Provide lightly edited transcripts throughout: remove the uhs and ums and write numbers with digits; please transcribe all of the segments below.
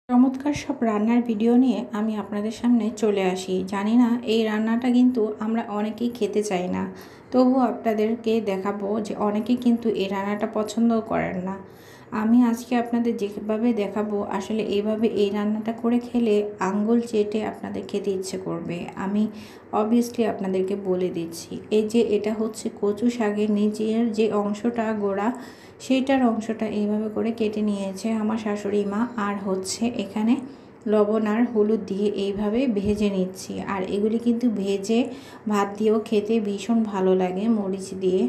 চমৎকার সব রান্নার ভিডিও নিয়ে আমি আপনাদের সামনে চলে আসি। জানি না এই রান্নাটা কিন্তু আমরা অনেকেই খেতে চাই না, তবুও আপনাদেরকে দেখাবো যে অনেকেই কিন্তু এই রান্নাটা পছন্দও করেন না। আমি আজকে আপনাদের যেভাবে দেখাবো আসলে এইভাবে এই রান্নাটা করে খেলে আঙ্গুল চেটে আপনাদের খেতে ইচ্ছে করবে। আমি অবভিয়াসলি আপনাদেরকে বলে দিচ্ছি, এই যে এটা হচ্ছে কচু শাকের নিচের যে অংশটা গোড়া, সেইটার অংশটা এইভাবে করে কেটে নিয়েছে আমার শাশুড়ি মা। আর হচ্ছে এখানে লবণ আর হলুদ দিয়ে এইভাবে ভেজে নিচ্ছি। আর এগুলি কিন্তু ভেজে ভাত দিয়েও খেতে ভীষণ ভালো লাগে মরিচ দিয়ে।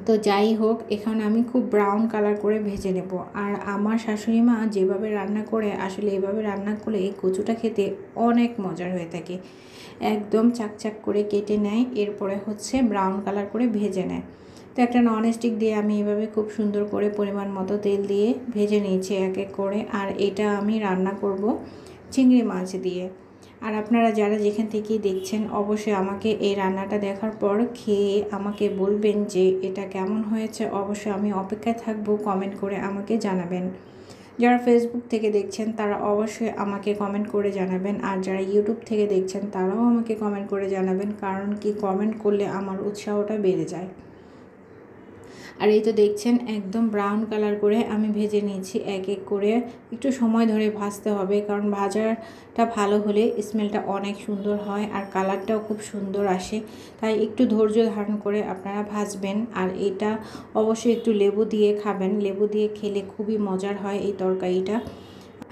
তো যাই হোক, এখানে আমি খুব ব্রাউন কালার করে ভেজে নেব। আর আমার শাশুড়ি মা যেভাবে রান্না করে, আসলে এভাবে রান্না করলে এই কচুটা খেতে অনেক মজার হয়ে থাকে। একদম চাকচাক করে কেটে নেয়, এরপরে হচ্ছে ব্রাউন কালার করে ভেজে নেয়। তো একটা ননস্টিক দিয়ে আমি এভাবে খুব সুন্দর করে পরিমাণ মতো তেল দিয়ে ভেজে নিয়েছি এক এক করে। আর এটা আমি রান্না করব চিংড়ি মাছ দিয়ে। আর আপনারা যারা যেখান থেকেই দেখছেন অবশ্যই আমাকে এই রান্নাটা দেখার পর খেয়ে আমাকে বলবেন যে এটা কেমন হয়েছে। অবশ্যই আমি অপেক্ষায় থাকবো, কমেন্ট করে আমাকে জানাবেন। যারা ফেসবুক থেকে দেখছেন তারা অবশ্যই আমাকে কমেন্ট করে জানাবেন, আর যারা ইউটিউব থেকে দেখছেন তারাও আমাকে কমেন্ট করে জানাবেন, কারণ কি কমেন্ট করলে আমার উৎসাহটা বেড়ে যায়। আর এই তো দেখছেন একদম ব্রাউন কালার করে আমি ভেজে নিয়েছি এক এক করে। একটু সময় ধরে ভাজতে হবে, কারণ ভাজাটা ভালো হলে স্মেলটা অনেক সুন্দর হয় আর কালারটাও খুব সুন্দর আসে। তাই একটু ধৈর্য ধারণ করে আপনারা ভাজবেন। আর এটা অবশ্যই একটু লেবু দিয়ে খাবেন, লেবু দিয়ে খেলে খুবই মজার হয় এই তরকারিটা।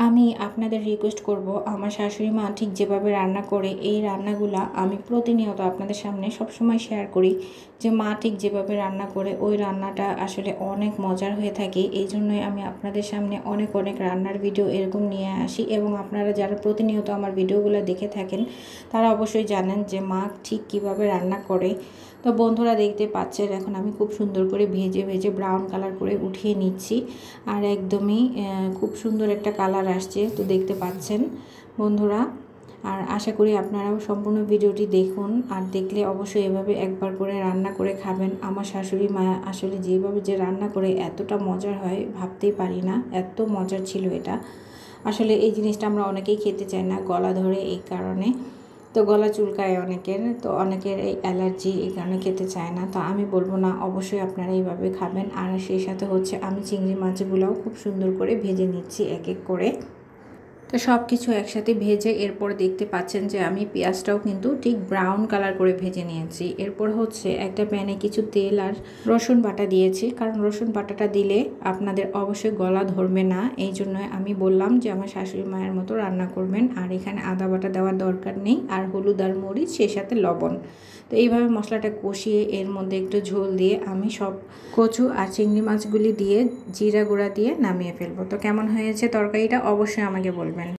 আমি আপনাদের রিকোয়েস্ট করব, আমার শাশুড়ি মা ঠিক যেভাবে রান্না করে এই রান্নাগুলো আমি প্রতিনিয়ত আপনাদের সামনে সবসময় শেয়ার করি, যে মা ঠিক যেভাবে রান্না করে ওই রান্নাটা আসলে অনেক মজার হয়ে থাকে। এই জন্যই আমি আপনাদের সামনে অনেক অনেক রান্নার ভিডিও এরকম নিয়ে আসি, এবং আপনারা যারা প্রতিনিয়ত আমার ভিডিওগুলো দেখে থাকেন তারা অবশ্যই জানেন যে মা ঠিক কীভাবে রান্না করে। তো বন্ধুরা দেখতে পাচ্ছেন এখন আমি খুব সুন্দর করে ভেজে ভেজে ব্রাউন কালার করে উঠিয়ে নিচ্ছি। আর একদমই খুব সুন্দর একটা কালার আসছে, তো দেখতে পাচ্ছেন বন্ধুরা। আর আশা করি আপনারাও সম্পূর্ণ ভিডিওটি দেখুন, আর দেখলে অবশ্যই এভাবে একবার করে রান্না করে খাবেন। আমার শাশুড়ি মা আসলে যেভাবে যে রান্না করে এতটা মজার হয় ভাবতেই পারি না, এত মজার ছিল এটা। আসলে এই জিনিসটা আমরা অনেকেই খেতে চাই না, গলা ধরে এই কারণে, তো গলা চুলকায় অনেকের, তো অনেকের এই অ্যালার্জি, এই কারণে খেতে চায় না। তো আমি বলবো না, অবশ্যই আপনারা এইভাবে খাবেন। আর সেই সাথে হচ্ছে আমি চিংড়ি মাছগুলোও খুব সুন্দর করে ভেজে নিচ্ছি এক এক করে। তো সব কিছু একসাথে ভেজে এরপর দেখতে পাচ্ছেন যে আমি পেঁয়াজটাও কিন্তু ঠিক ব্রাউন কালার করে ভেজে নিয়েছি। এরপর হচ্ছে একটা প্যানে কিছু তেল আর রসুন বাটা দিয়েছি, কারণ রসুন বাটাটা দিলে আপনাদের অবশ্যই গলা ধরবে না। এই জন্য আমি বললাম যে আমার শাশুড়ি মায়ের মতো রান্না করবেন। আর এখানে আদা বাটা দেওয়ার দরকার নেই, আর হলুদ আর মরিচ, সেই সাথে লবণ। তো এইভাবে মশলাটা কষিয়ে এর মধ্যে একটু ঝোল দিয়ে আমি সব কচু আর চিংড়ি মাছগুলি দিয়ে জিরা গুঁড়া দিয়ে নামিয়ে ফেলবো। তো কেমন হয়েছে তরকারিটা অবশ্যই আমাকে বলবেন।